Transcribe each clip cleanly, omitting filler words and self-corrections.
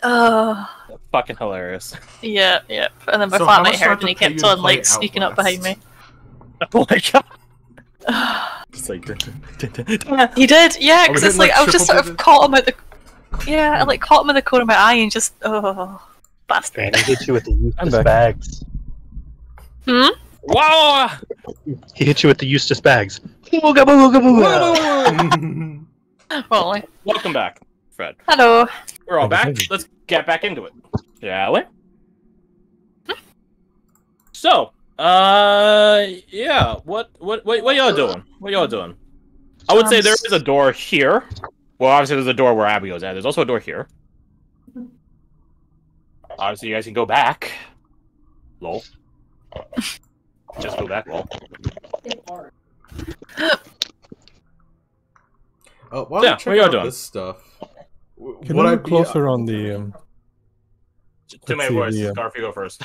Oh. Fucking hilarious. Yeah, yeah. And then my So how flatmate much do I have heard to and he pay kept you to on, play like, sneaking up behind me. Oh my god. Just like, he did, yeah, because it's hitting, like, I was just sort of triple caught him at the... Yeah, I like caught him in the corner of my eye and just... Oh, bastard. Man, he hit you with the Eustace bags. Hmm? Wow! He hit you with the Eustace bags. Booga booga booga! Well, Welcome back, Fred. hello. We're all back. Let's get back into it. Shall we? So, yeah. What y'all doing? What y'all doing? I would say there is a door here. Well, obviously there's a door where Abigail's at. There's also a door here. Obviously, you guys can go back. Lol. Just go back, lol. While Yeah, what y'all doing? This stuff. Can I look closer on the? Too many voices. Garth, you go first.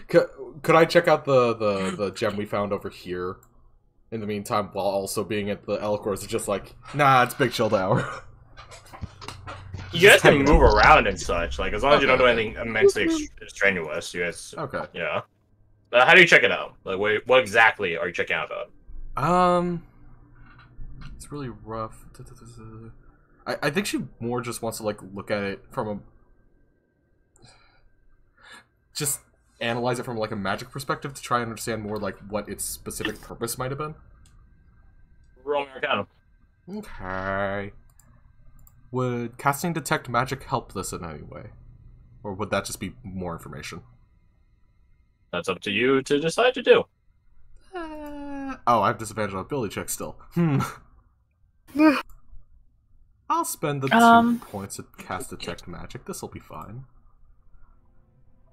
Could I check out the gem we found over here? In the meantime, while also being at the Elk, or is it just like, nah, it's Big Chill Tower? You guys can move around and such, like, as long as you don't do anything immensely strenuous, you guys... Okay. Yeah. How do you check it out? Like, what exactly are you checking out about? It's really rough. I think she more just wants to, like, look at it from a... Just analyze it from, like, a magic perspective to try and understand more, like, what its specific purpose might have been. Roll Arcana. Okay. Would casting Detect Magic help this in any way? Or would that just be more information? That's up to you to decide to do. Oh, I have disadvantage on ability check still. I'll spend the 2 points to cast Detect Magic. This'll be fine.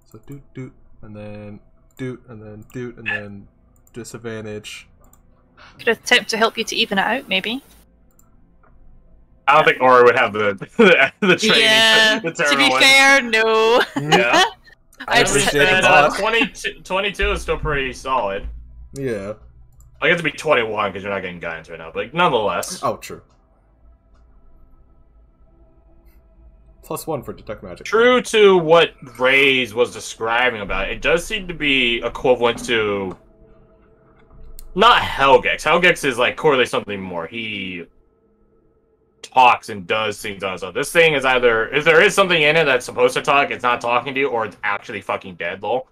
So doot, and then doot, and then doot, and then disadvantage. Could attempt to help you to even it out, maybe. I don't think Ori would have the training. Yeah, to be fair, no. Yeah. I appreciate it. 22 is still pretty solid. Yeah. I get to be 21 because you're not getting guidance right now, but nonetheless. Oh, true. +1 for Detect Magic. True to what Ray's was describing about it, it does seem to be equivalent to... Not Helgex. Helgex is like correlates something more. He talks and does things on his own. This thing is either... If there is something in it that's supposed to talk, it's not talking to you, or it's actually fucking dead, lol.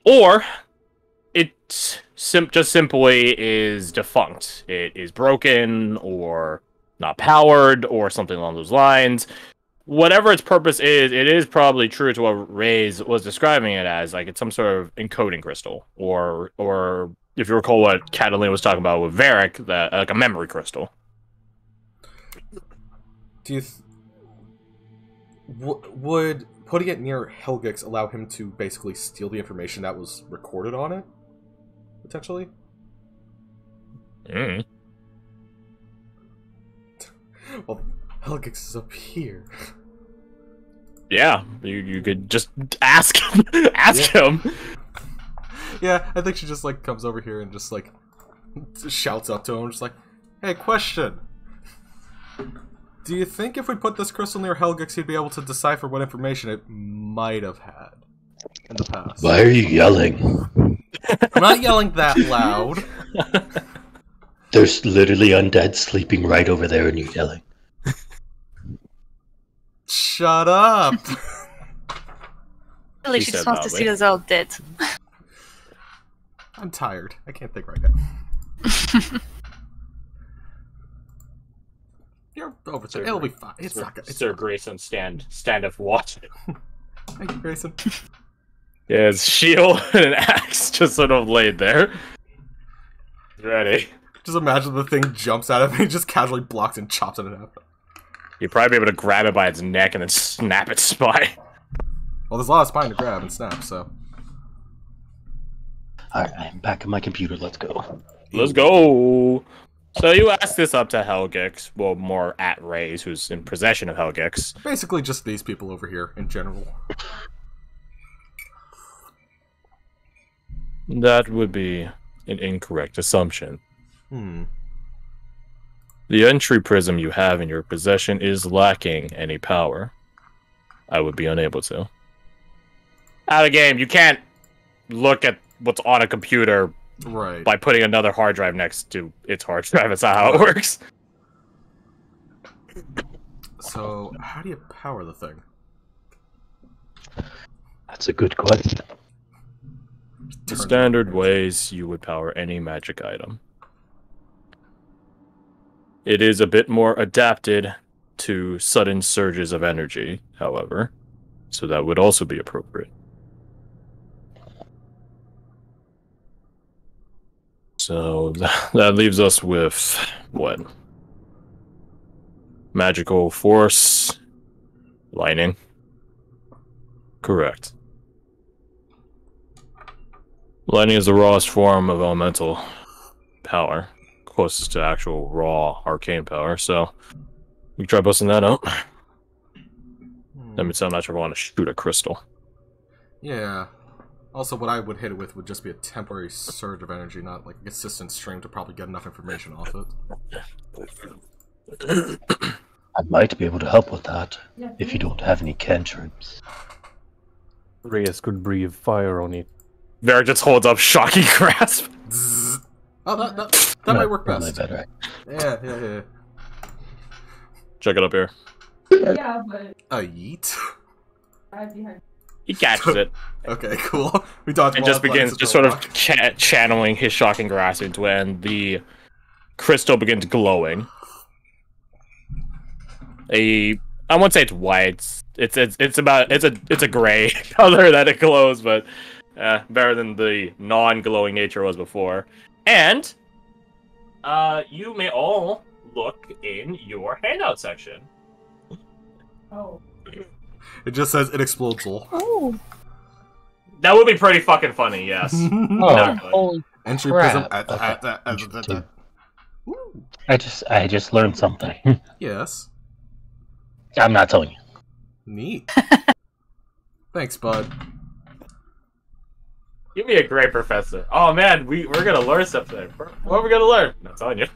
Or... It just simply is defunct. It is broken, or not powered, or something along those lines. Whatever its purpose is, it is probably true to what Ray's was describing it as. Like, it's some sort of encoding crystal. Or if you recall what Catalina was talking about with Varric, that like a memory crystal. Do you... would putting it near Helgex allow him to basically steal the information that was recorded on it? Potentially? Well, Helgex is up here. Yeah, you could just ask him. Yeah, I think she just like comes over here and just like shouts up to him, just like, "Hey, question. Do you think if we put this crystal near Helgex, he'd be able to decipher what information it might have had in the past?" Why are you yelling? I'm not yelling that loud. There's literally undead sleeping right over there and you're yelling. Shut up! Really, she just wants to see us all dead. I'm tired. I can't think right now. You're over there. It'll be fine. It's not good. Sir Grayson, stand up, watch. Thank you, Grayson. Yeah, his shield and an axe just sort of laid there. Ready. Just imagine the thing jumps out of me, just casually blocks and chops it in half. You'd probably be able to grab it by its neck and then snap its spine. Well, there's a lot of spine to grab and snap, so... Alright, I'm back in my computer, let's go. Let's go! So you ask this up to Helgex, well, more at Ray's, who's in possession of Helgex. Basically just these people over here, in general. That would be an incorrect assumption. The entry prism you have in your possession is lacking any power. I would be unable to. Out of game, you can't look at what's on a computer by putting another hard drive next to its hard drive. That's not how it works. So, how do you power the thing? That's a good question. The standard ways you would power any magic item. It is a bit more adapted to sudden surges of energy, however, so that would also be appropriate. So that leaves us with what? Magical force, lightning. Correct. Lightning is the rawest form of elemental power, closest to actual raw arcane power, so we can try busting that out. That means I'm not sure if I want to shoot a crystal. Yeah. Also, what I would hit it with would just be a temporary surge of energy, not like a consistent stream to probably get enough information off it. I might be able to help with that, if you don't have any cantrips. Reyes could breathe fire on it. Varric just holds up Shocking Grasp. Oh, that might work best. Better. Yeah. Check it up here. Yeah, but... A yeet? He catches it. Okay, cool. We dodged and just begins just sort of channeling his Shocking Grasp into it, and the crystal begins glowing. I won't say it's white. It's a gray color that it glows, but better than the non-glowing nature was before. And you may all look in your handout section. Oh. It just says it explodes all. Oh. That would be pretty fucking funny, yes. Oh, entry prism. I just learned something. Yes. I'm not telling you. Neat. Thanks, bud. Give me a great professor. Oh man, we're gonna learn something. What are we gonna learn? I'm not telling you.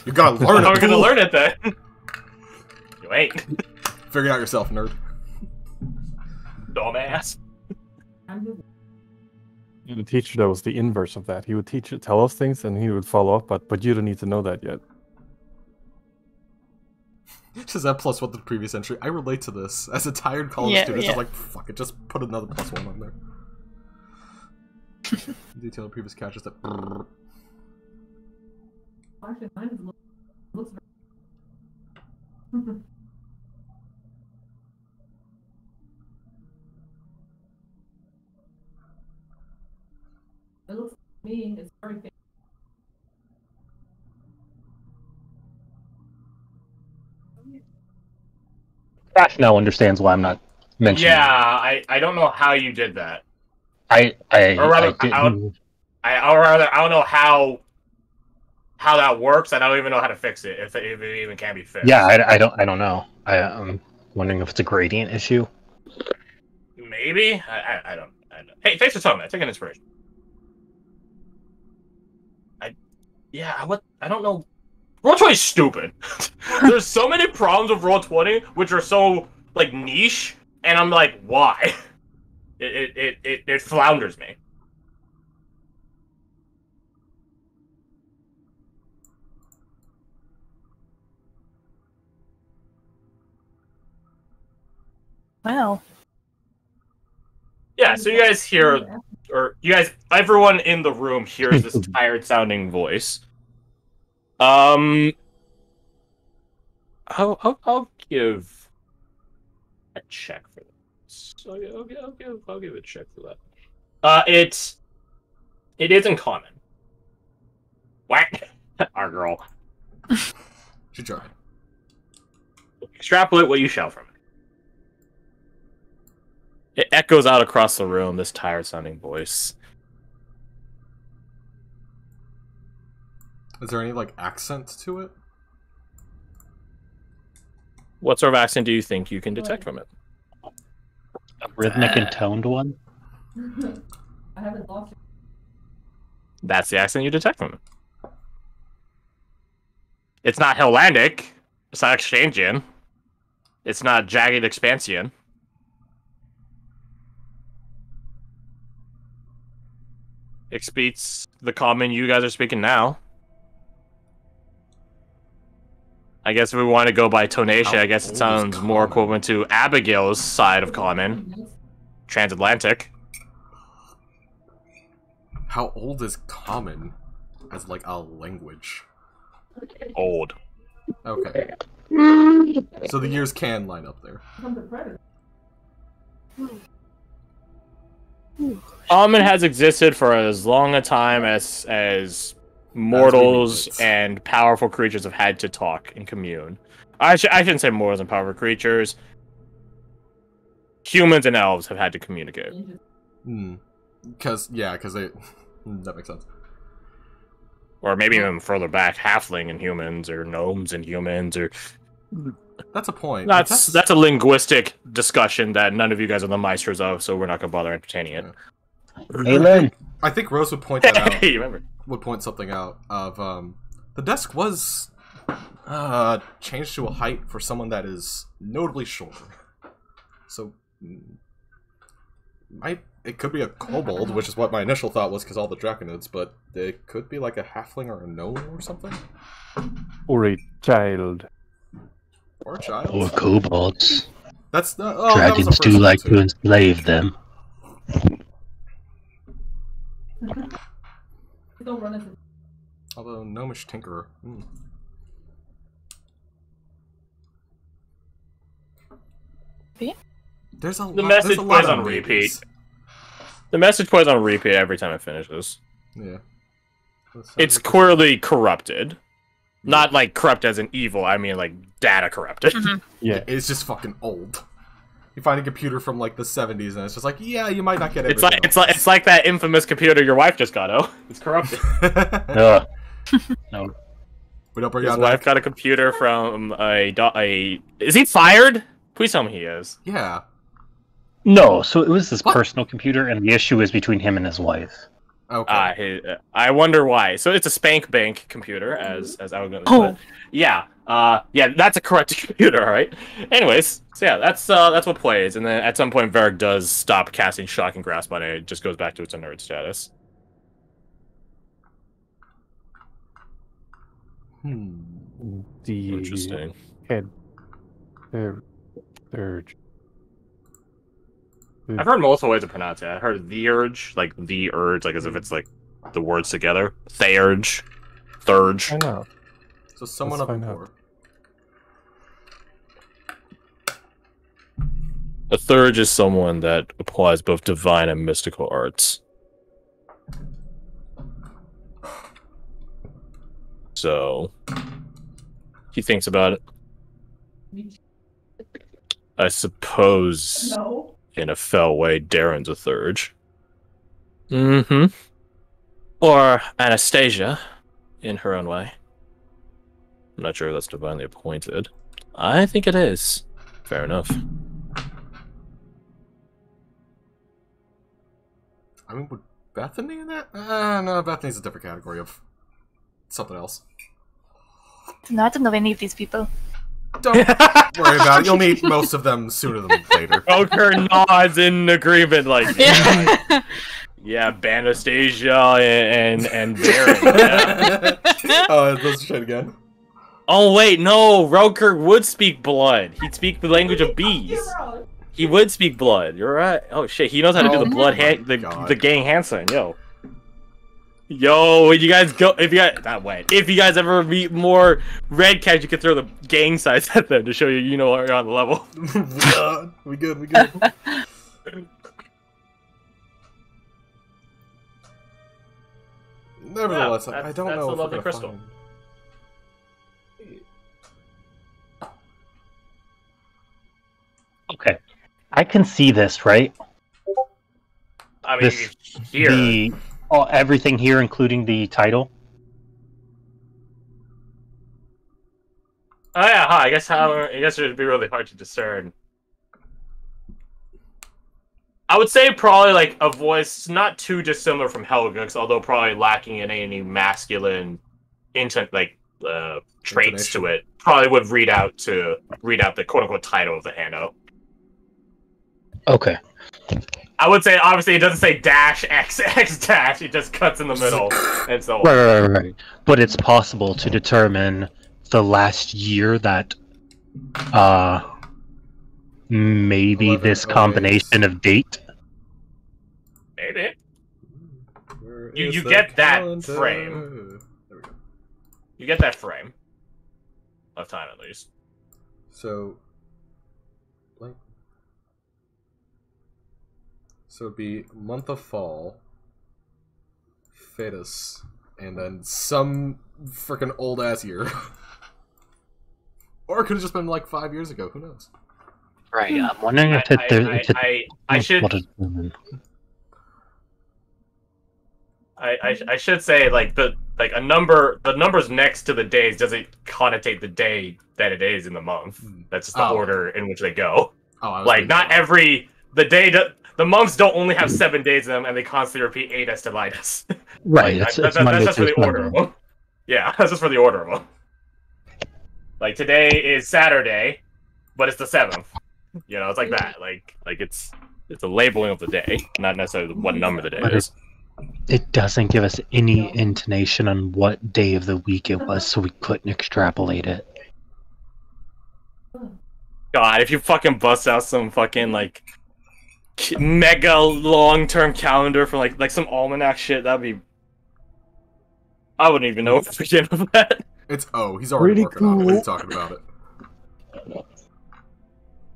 You gotta learn it. How are we gonna learn it then? You ain't. Figure it out yourself, nerd. Dumbass. The teacher that was the inverse of that. He would tell us things, and he would follow up, but you don't need to know that yet. Just that plus one to the previous entry. I relate to this. As a tired college student, I'm like, fuck it, just put another plus one on there. Detail previous catches that. It looks to me, it's everything. Crash now understands why I'm not mentioning. Yeah, I don't know how you did that. I don't know how that works. I don't even know how to fix it. If it even can be fixed. Yeah, I don't know. I'm wondering if it's a gradient issue. Maybe I don't. Hey, thanks for telling me. I took an inspiration. I don't know. Roll20 is stupid. There's so many problems with Roll20 which are so like niche, and I'm like, why? It flounders me. Wow. Yeah, so you guys hear, or you guys, everyone in the room hears this tired-sounding voice. I'll give a check for this. I'll give a check for that. It isn't common. Whack, our girl. She tried. Extrapolate what you shall from it. It echoes out across the room, this tired-sounding voice. Is there any, like, accent to it? What sort of accent do you think you can detect from it? A rhythmic and toned one? I haven't lost it. That's the accent you detect from it. It's not Hellandic. It's not Exchangian. It's not Jagged Expansian. It speaks the common you guys are speaking now. I guess if we want to go by Tonatia, I guess it sounds more equivalent to Abigail's side of common. Transatlantic. How old is common as like a language? Old. Okay. So the years can line up there. Common has existed for as long a time as mortals and powerful creatures have had to talk and commune. I shouldn't say mortals and powerful creatures. Humans and elves have had to communicate. Because they... that makes sense. Or maybe even further back, halfling and humans, or gnomes and humans, or... That's a point. That's a linguistic discussion that none of you guys are the maestros of, so we're not going to bother entertaining it. Hey, Len. I think Rose would point that out. Hey, remember? Would point something out of the desk was changed to a height for someone that is notably shorter. So it could be a kobold, which is what my initial thought was because all the draconids, but it could be like a halfling or a gnome or something. Or a child. Or a child. Or kobolds. That's Dragons do like to enslave them. Although gnomish tinkerer. There's a The message plays on repeat. The message plays on repeat every time it finishes. Yeah. It's clearly corrupted. Not like corrupt as in evil, I mean like data corrupted. Yeah. It's just fucking old. You find a computer from like the 70s and it's just like, yeah, you might not get it. It's like that infamous computer your wife just got, oh. It's corrupted. No. We don't bring His out wife got a computer from a... Is he fired? Please tell me he is. Yeah. No, so it was his personal computer, and the issue is between him and his wife. Okay. I wonder why. So it's a spank bank computer, as I was going to say. Yeah. Yeah, that's a corrupted computer, alright? Anyways, so yeah, that's what plays, and then at some point Varric does stop casting Shocking Grasp on it, it just goes back to its nerd status. The Interesting. head surge. I've heard multiple ways to pronounce it. I heard the urge, like the urge, like as if it's like the words together. Theurge. Thurge. I know. So someone Let's up find out. before. A thurge is someone that applies both divine and mystical arts. So he thinks about it. I suppose No. in a fell way, Darren's a thurge. Mm-hmm. Or Anastasia, in her own way. I'm not sure if that's divinely appointed. I think it is. Fair enough. I mean, would Bethany in that? No, Bethany's a different category of something else. No, I don't know any of these people. Don't worry about it. You'll meet most of them sooner than later. Joker nods in agreement, like yeah, Anastasia and Darren. Yeah. Let's try it again. Oh wait, no, Roker would speak blood. He'd speak the language of bees. He would speak blood. You're right. Oh shit, he knows how to do the blood hand, the gang hand sign. Yo, when you guys go, if you guys ever meet more red cats, you can throw the gang signs at them to show you know you're on the level. We good. Nevertheless, I don't know if we're gonna crystal. find... Okay. I can see this, right? I mean, here. Everything here, including the title. Oh yeah, I guess it would be really hard to discern. I would say probably like a voice not too dissimilar from Helgix, although probably lacking in any masculine intent, like traits to it, probably would read out the quote unquote title of the handout. Okay. I would say obviously it doesn't say dash x x dash. It just cuts in the middle and so on. Right. But it's possible to determine the last year that maybe 11, this combination of date. Maybe. Where You is the get that calendar? frame. There we go. You get that frame of time at least. So, blank. So it'd be month of fall, fetus, and then some freaking old ass year. Or it could have just been like 5 years ago. Who knows? Right. I'm wondering if I should I should say the numbers next to the days doesn't connotate the day that it is in the month. That's just the order in which they go. Like not every the months don't only have 7 days in them, and they constantly repeat 8 Estelitis. Right. Like, It's that's Monday just for the through order of Sunday. them. Yeah, that's just for the order of them. Like today is Saturday, but it's the 7th. You know, it's like that. Like it's a labeling of the day, not necessarily what number the day is. It doesn't give us any intonation on what day of the week it was, so we couldn't extrapolate it. God, if you fucking bust out some fucking mega long-term calendar for like some almanac shit, that'd be. I wouldn't even know what to begin with that. It's he's already Pretty working on it. What are you cool. talking about it?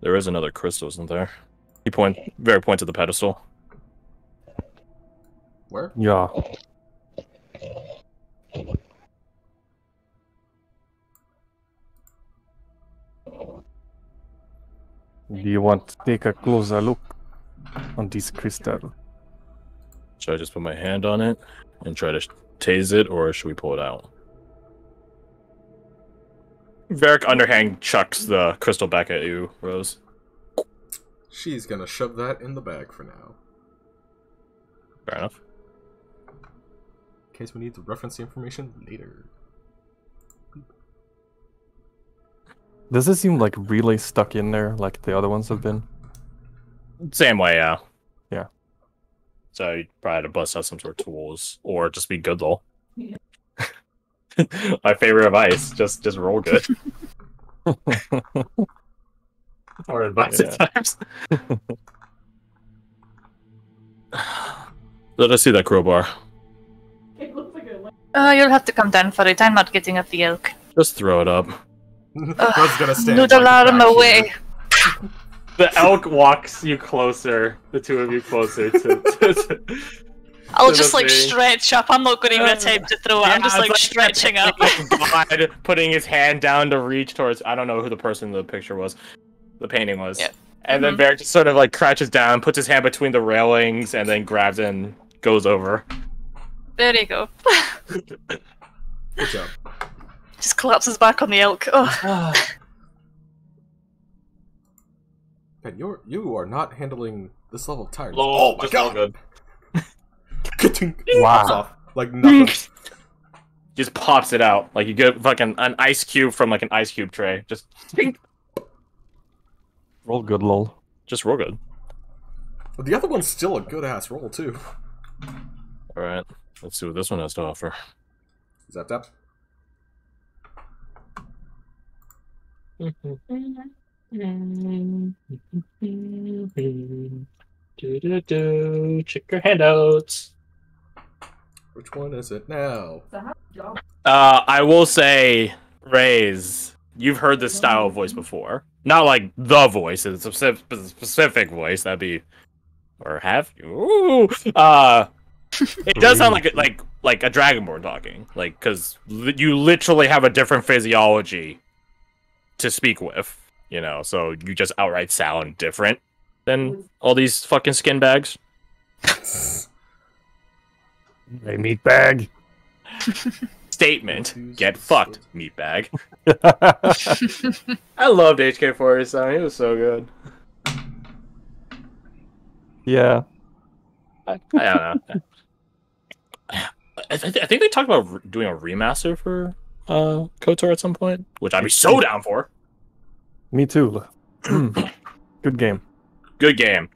There is another crystal, isn't there? He points to the pedestal. Where? Yeah. Do you want to take a closer look on this crystal? Should I just put my hand on it and try to tase it, or should we pull it out? Varric underhand chucks the crystal back at you, Rose. She's gonna shove that in the bag for now. Fair enough. In case we need to reference the information later. Does it seem like really stuck in there like the other ones have been? Same way, yeah. Yeah. So you probably had to bust out some sort of tools, or just be good though. Yeah. My favorite advice: just roll good. Or advice at times. Let us see that crowbar. It looks like a You'll have to come down for it. I'm not getting up the elk. Just throw it up. Rod's gonna stand. Noodle like arm back away. here. The elk walks you closer, the two of you closer to I'll to just the like thing. stretch up. I'm not going to even attempt to throw it. I'm just like stretching up. God, putting his hand down to reach towards. I don't know who the person in the picture was, the painting was. Yep. And then Varric just sort of like crouches down, puts his hand between the railings, and then grabs it and goes over. There you go. Good job. Just collapses back on the elk. Oh. Ben, you are not handling this level of tiredness. Lol, Oh my just all god! good. Pops off like nothing. Just pops it out like you get fucking an ice cube from like an ice cube tray. Just Roll good, lol. just real good. But the other one's still a good ass roll too. All right, let's see what this one has to offer. Zap tap. Check your handouts. Which one is it now? So how job I will say, Raze, you've heard this style of voice before. Not like the voice, it's a specific voice. That'd be, or have you? Ooh. It does sound like a Dragonborn talking, like because you literally have a different physiology to speak with, you know. So you just outright sound different than all these fucking skin bags. Hey, meat bag. Statement. Get fucked, meatbag. I loved HK47. He was so good. Yeah. I don't know. I think they talked about doing a remaster for KOTOR at some point, which I'd be so down for. Me too. Good game. Good game.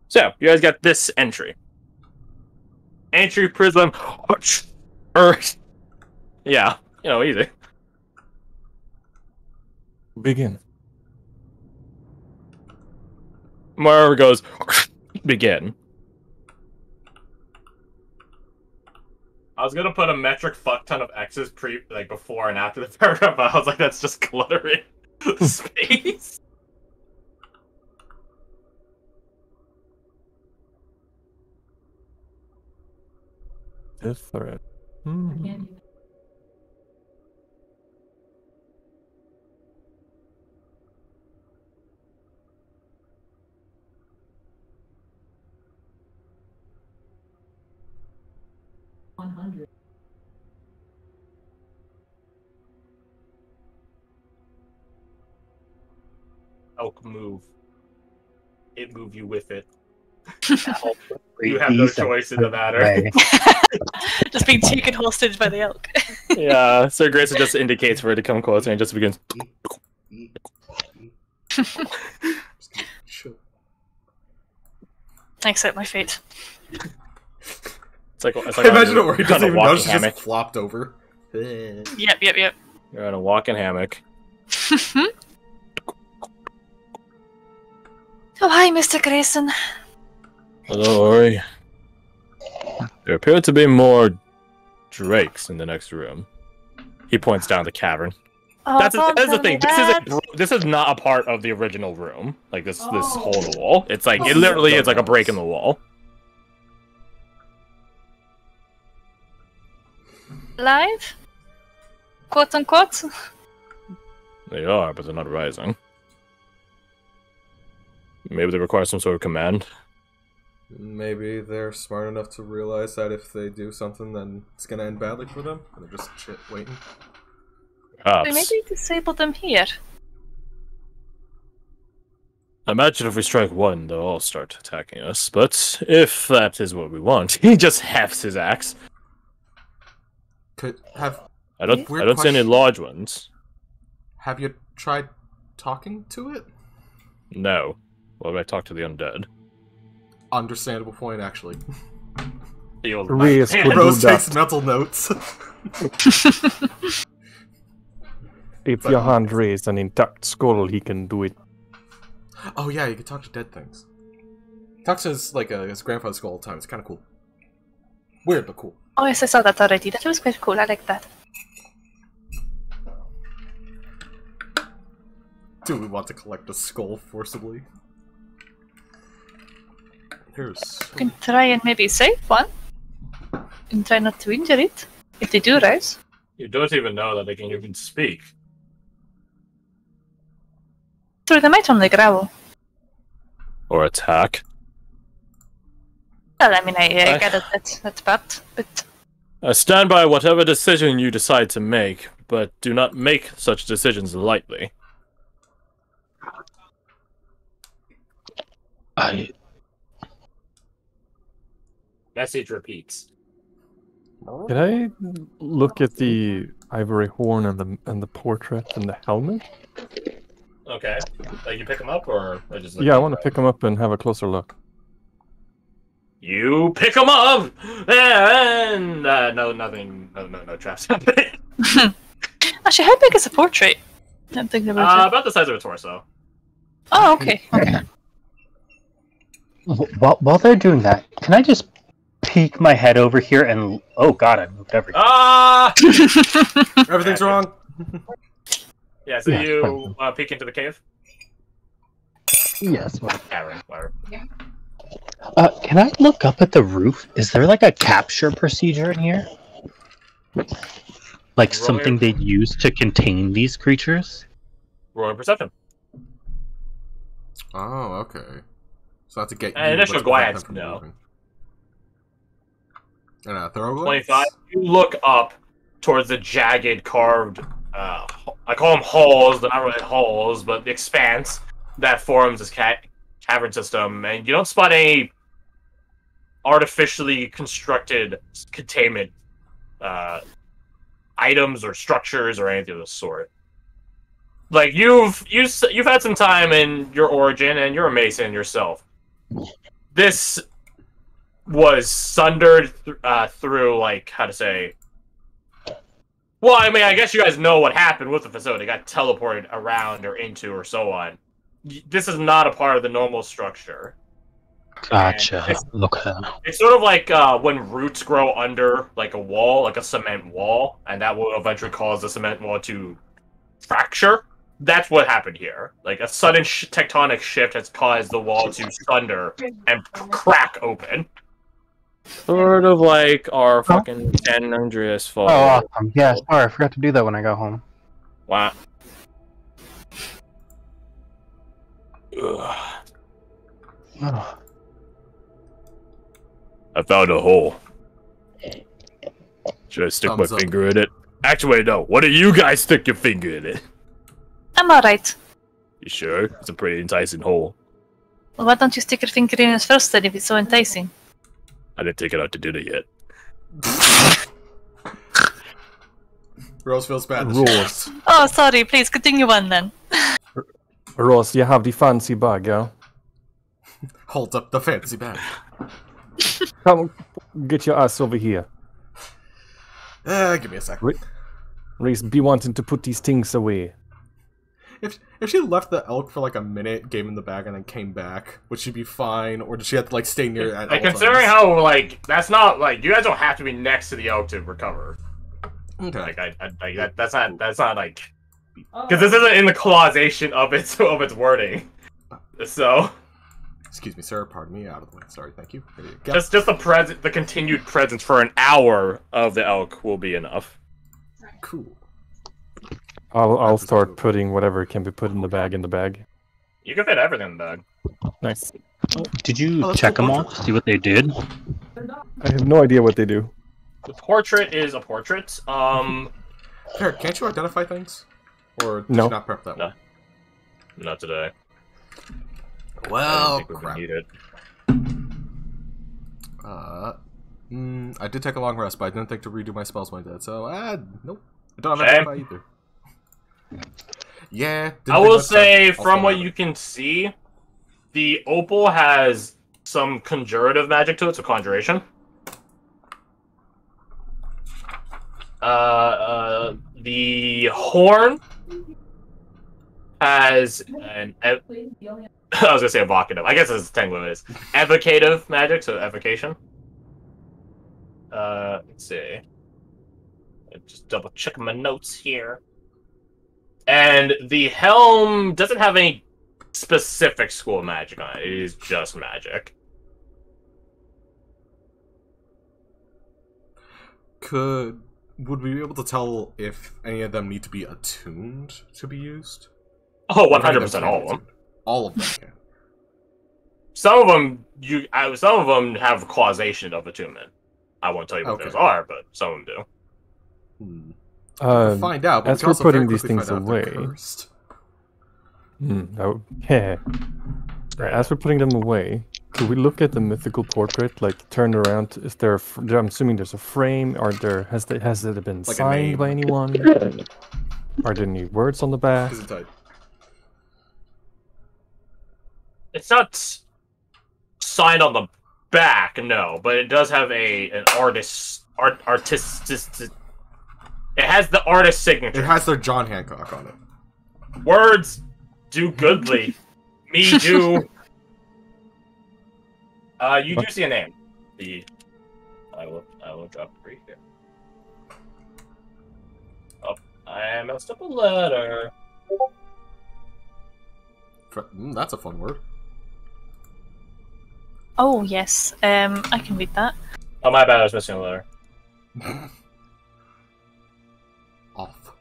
So, you guys got this entry. Entry Prism. Earth. Yeah, easy. Begin. Moira goes, begin. I was gonna put a metric fuck ton of X's before and after the paragraph, but I was like, that's just cluttering space. This thread. Elk move. It move you with it. You You have no choice in the matter. Just being taken hostage by the elk. Yeah, Sir Grayson just indicates for it to come closer and just begins. I accept my fate. It's like I imagine it where he on doesn't a even know walking she's hammock. just flopped over. Yep. You're on a walking hammock. Oh, hi, Mr. Grayson. Don't worry. There appear to be more drakes in the next room. He points down the cavern. Oh, That's don't the tell me thing. that. This is not a part of the original room. Like this hole in the wall. It's like it literally is like a break in the wall. Live? Quote unquote? They are, but they're not rising. Maybe they require some sort of command. Maybe they're smart enough to realize that if they do something, then it's gonna end badly for them, and they're just waiting. Perhaps. We maybe disable them here. Imagine if we strike one, they'll all start attacking us. But if that is what we want, he just hefts his axe. I don't see any question. large ones. Have you tried talking to it? No. Why would I talk to the undead? Understandable point, actually. Reyes could do Rose takes that. mental notes. If your hand raised an intact skull, he can do it. Oh yeah, you can talk to dead things. Talks to his grandfather's skull all the time. It's kind of cool. Weird, but cool. Oh yes, I saw that already. That was quite cool. I like that. Do we want to collect a skull forcibly? Here's... You can try and maybe save one. And try not to injure it. If they do rise. You don't even know that they can even speak. So they might only growl. Or attack. Well, I mean, I get it, that's bad, but... I stand by whatever decision you decide to make, but do not make such decisions lightly. Message repeats. Can I look at the ivory horn and the portrait and the helmet? Okay. Like you pick them up, or just? Yeah, I want to pick them up and have a closer look. You pick them up, and no traps happening. Actually, how big is a portrait? I'm thinking about it. About the size of a torso. Oh, okay. While they're doing that, can I just peek my head over here and... Oh god, I moved everything. Ah! Everything's wrong. Yeah, so Yeah, you peek into the cave? Yes. Aaron, whatever. Can I look up at the roof? Is there like a capture procedure in here? Like Roll something your- they'd use to contain these creatures? Roll a perception. Oh, okay. So I have to get And you, initial but to prevent glance, them from no. moving. And thorough glance? 25. You look up towards the jagged, carved, I call them holes, they're not really holes, but the expanse that forms this cavern system, and you don't spot any artificially constructed containment items or structures or anything of the sort. Like you've had some time in your origin, and you're a mason yourself. This was sundered through, like, how to say. Well, I mean, I guess you guys know what happened with the facility. It got teleported around or into or so on. This is not a part of the normal structure. Gotcha. It's sort of like when roots grow under like a wall, like a cement wall, and that will eventually cause the cement wall to fracture. That's what happened here. Like a sudden tectonic shift has caused the wall to sunder and crack open. Sort of like our fucking San Andreas fall. Oh, awesome. Yeah, sorry, I forgot to do that when I got home. Wow. Ugh. Oh. I found a hole. Should I stick Thumbs my up. finger in it? Actually, no. What do you guys stick your finger in it? I'm alright. You sure? It's a pretty enticing hole. Well, why don't you stick your finger in it first then if it's so enticing? I didn't take it out to dinner yet. Rose feels bad. Rose. Oh, sorry, please continue on then. Rose, you have the fancy bag, yeah? Hold up the fancy bag. Come, get your ass over here. Give me a sec. Reese be wanting to put these things away. If she left the elk for like a minute, gave him the bag, and then came back, would she be fine, or did she have to like stay near it at all Considering times? how like that's not like you guys don't have to be next to the elk to recover. Okay. Like that's not like because this isn't in the causation of its wording. So Excuse me, sir. Pardon me. Out of the way. Sorry. Thank you. There you go. just the continued presence for an hour of the elk will be enough. Cool. I'll start putting whatever can be put in the bag. You can fit everything in the bag. Nice. Did you let's check go them all? See what they did? I have no idea what they do. The portrait is a portrait. Here, can't you identify things? Or did No. you not prep that No. one? Not today. I Well, don't think we crap. need it. I did take a long rest, but I didn't think to redo my spells when I did, so, nope. I don't have Shame. identify either. Yeah. I will say, from what you can see, the opal has some conjurative magic to it, so conjuration. The horn has an... I was gonna say evocative. I guess it's technically what it is. Evocative magic, so evocation. Let's see. Just double check my notes here. And the helm doesn't have any specific school of magic on it. It is just magic. Would we be able to tell if any of them need to be attuned to be used? Oh, Or if any 100% all of them. All of them can. Some of them, some of them have causation of attunement. I won't tell you what Okay. those are, but some of them do. We'll find out, but as we can we're also very putting these quickly things find out if they're away- cursed. Yeah. As we're putting them away, could we look at the mythical portrait? Like, turn around. Is there? I'm assuming there's a frame. Or has it been Like a signed name. by anyone? Are there any words on the back? Is it tight? It's not signed on the back, no, but it does have an artist. It has the artist signature. It has their John Hancock on it. Words do goodly. Me do. You do see a name. I will drop it right here. Oh, I messed up a letter. That's a fun word. Oh, yes. I can read that. Oh, my bad. I was missing a letter. Off.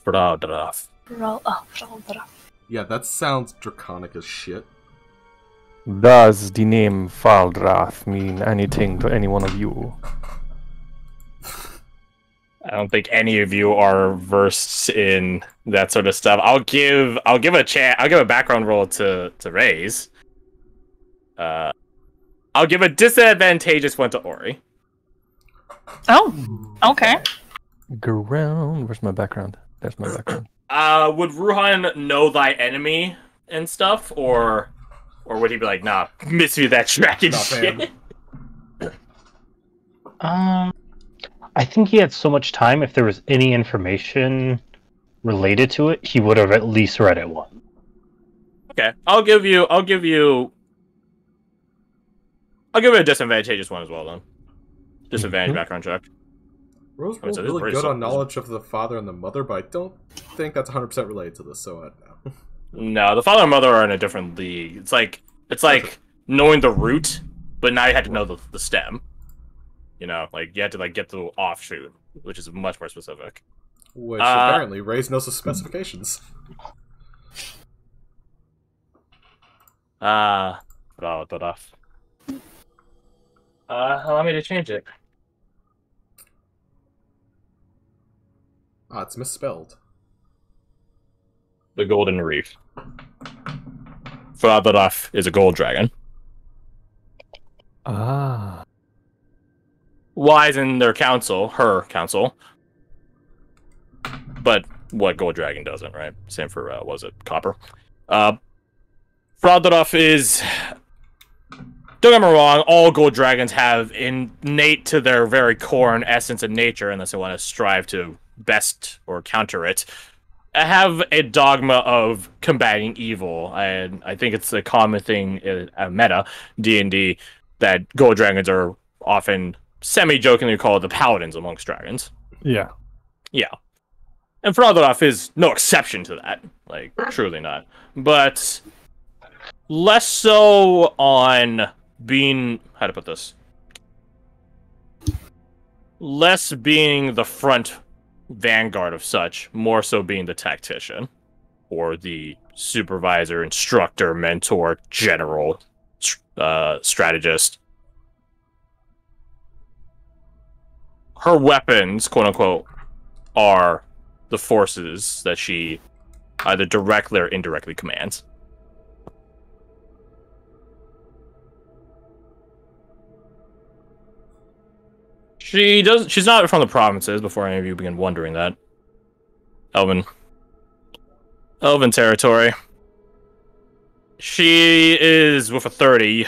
Roll up, roll up. Yeah, that sounds draconic as shit. Does the name Faldrath mean anything to any one of you? I don't think any of you are versed in that sort of stuff. I'll give a background roll to Raze. I'll give a disadvantageous one to Ori. Oh, okay. Go around. Where's my background? There's my background. Would Ruhan know thy enemy and stuff, or would he be like, nah, miss you that dragon Not shit? I think he had so much time. If there was any information related to it, he would have at least read it once. Okay, I'll give you a disadvantageous one as well then. Disadvantage background check. Rose I mean, rolled so this is really pretty good on simple. knowledge of the father and the mother, but I don't think that's 100% related to this, so I don't know. No, the father and mother are in a different league. It's like knowing the root, but now you had to know the stem. You know, like you had to like get the offshoot, which is much more specific. Which apparently Ray's knows the specifications. Allow me to change it. It's misspelled. The Golden Reef. Fatheraf is a gold dragon. Ah. Wise in their council, her council. But what gold dragon doesn't, right? Same for, was it copper? Fatheraf is... Don't get me wrong, all gold dragons have innate to their very core and essence and nature, unless they want to strive to best or counter it, have a dogma of combating evil. And I think it's a common thing in meta D&D that gold dragons are often semi-jokingly called the paladins amongst dragons. Yeah. Yeah. And Fatheraf is no exception to that. Like, truly not. But less so on being... How to put this? Less being the front vanguard of such, more so being the tactician. Or the supervisor, instructor, mentor, general, strategist. Her weapons, quote-unquote, are the forces that she either directly or indirectly commands. She's not from the provinces, before any of you begin wondering that. Elven territory. She is with a 30.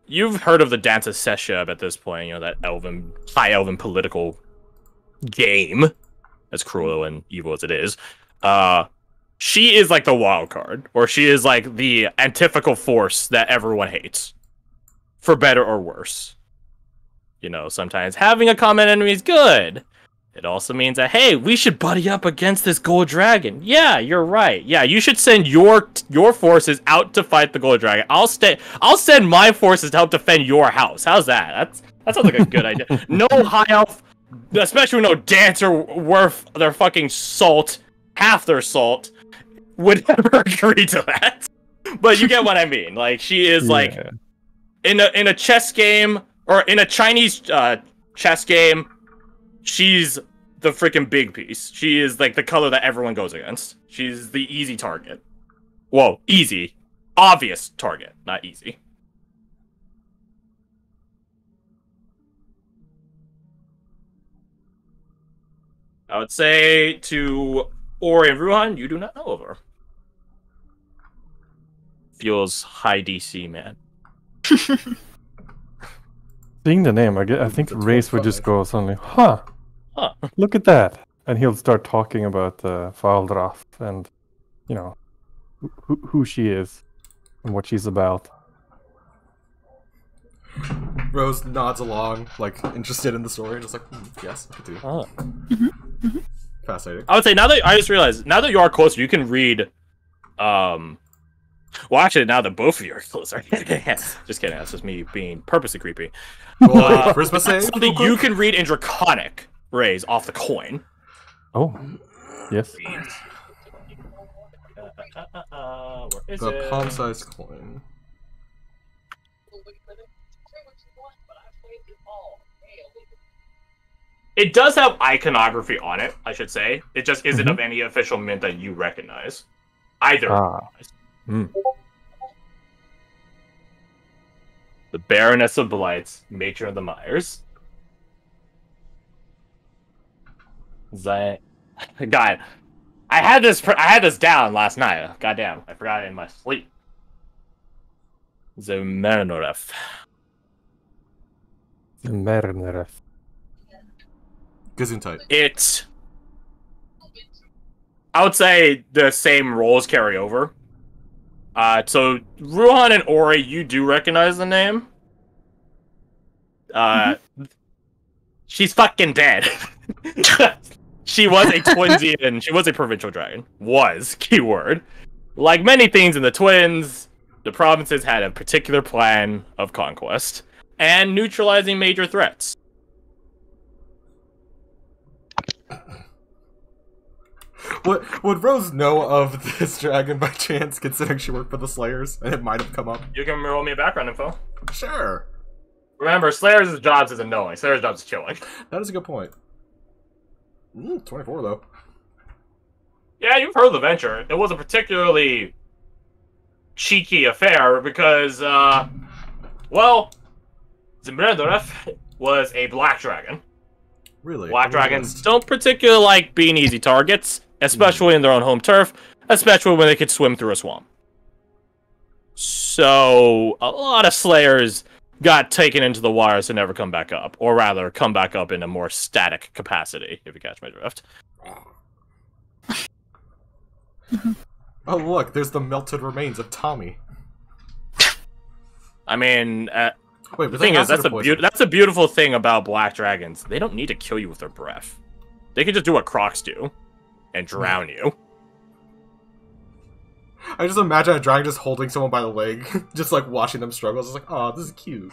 You've heard of the Dance of Seshab at this point, you know, that high elven political game, as cruel and evil as it is. She is like the wild card, or she is like the antithetical force that everyone hates. For better or worse. You know, sometimes having a common enemy is good. It also means that, hey, we should buddy up against this gold dragon. Yeah, you're right. Yeah, you should send your forces out to fight the gold dragon. I'll send my forces to help defend your house. How's that? That sounds like a good idea. No high elf, especially no dancer worth their fucking salt, half their salt, would ever agree to that. But you get what I mean. Like, she is like in a chess game, or in a Chinese chess game, she's the freaking big piece. She is like the color that everyone goes against. She's the easy target. Whoa, easy. Obvious target, not easy. I would say to Ori and Ruhan, you do not know of her. Feels high DC, man. Seeing the name, I think That's Race would 4-5. just go suddenly, huh, look at that. And he'll start talking about Faldrath and, you know, who she is and what she's about. Rose nods along, like, interested in the story, just like, yes, I could do. Oh. Fascinating. I would say, I just realized, now that you are closer, you can read, well, actually, now that both of you are closer. Just kidding, that's just me being purposely creepy. Well, Christmas save? Something you can read in Draconic rays off the coin. Oh, yes. Where is The it? palm-sized coin. It does have iconography on it, I should say. It just isn't of any official mint that you recognize. Either. The Baroness of Blights, Matron of the Myers. That God, I had this down last night. Goddamn, I forgot it in my sleep. Zemanoref. Merneref. Gesundheit. It. I would say the same roles carry over. So Ruhan and Ori, you do recognize the name. She's fucking dead. She was a Twinsian. She was a provincial dragon. Was keyword. Like many things in the Twins, the provinces had a particular plan of conquest and neutralizing major threats. Would Rose know of this dragon by chance, considering she worked for the Slayers, and it might have come up? You can roll me a background info. Sure. Remember, Slayers' jobs isn't knowing. Slayers' jobs is killing. That is a good point. 24, though. Yeah, you've heard of the venture. It was a particularly cheeky affair because, well, Zimrendoref was a black dragon. Really? Black dragons don't particularly like being easy targets, especially in their own home turf, especially when they could swim through a swamp. So, a lot of Slayers got taken into the wires to never come back up, or rather, come back up in a more static capacity, if you catch my drift. Oh, look, there's the melted remains of Tommy. I mean, Wait, the thing is, that's a beautiful thing about black dragons. They don't need to kill you with their breath. They can just do what Crocs do, and drown you. I just imagine a dragon just holding someone by the leg, just like watching them struggle. It's like, oh, this is cute.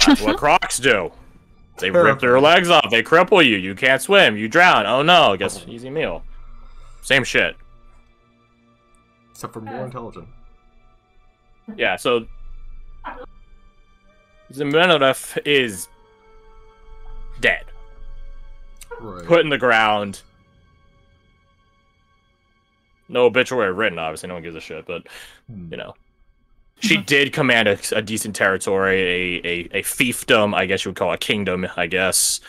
That's what Crocs do. They rip their legs off, they cripple you, you can't swim, you drown. Oh no, guess easy meal. Same shit. Except for more intelligent. Yeah, so Zimrendoref is dead. Right. Put in the ground. No obituary written, obviously, no one gives a shit, but, you know. She did command a decent territory, a fiefdom, I guess you would call it, a kingdom, I guess,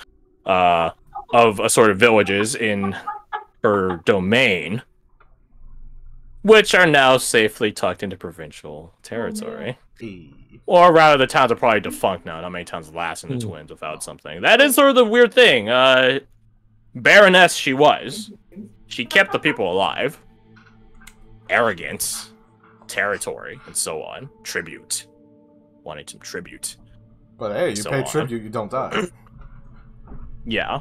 of a sort of villages in her domain, which are now safely tucked into provincial territory. Or rather, the towns are probably defunct now. Not many towns last in the Twins without something. That is sort of the weird thing. Baroness she was. She kept the people alive. Arrogance, territory, and so on. Tribute. Wanting some tribute. But hey, you So pay on. tribute, you don't die. Yeah.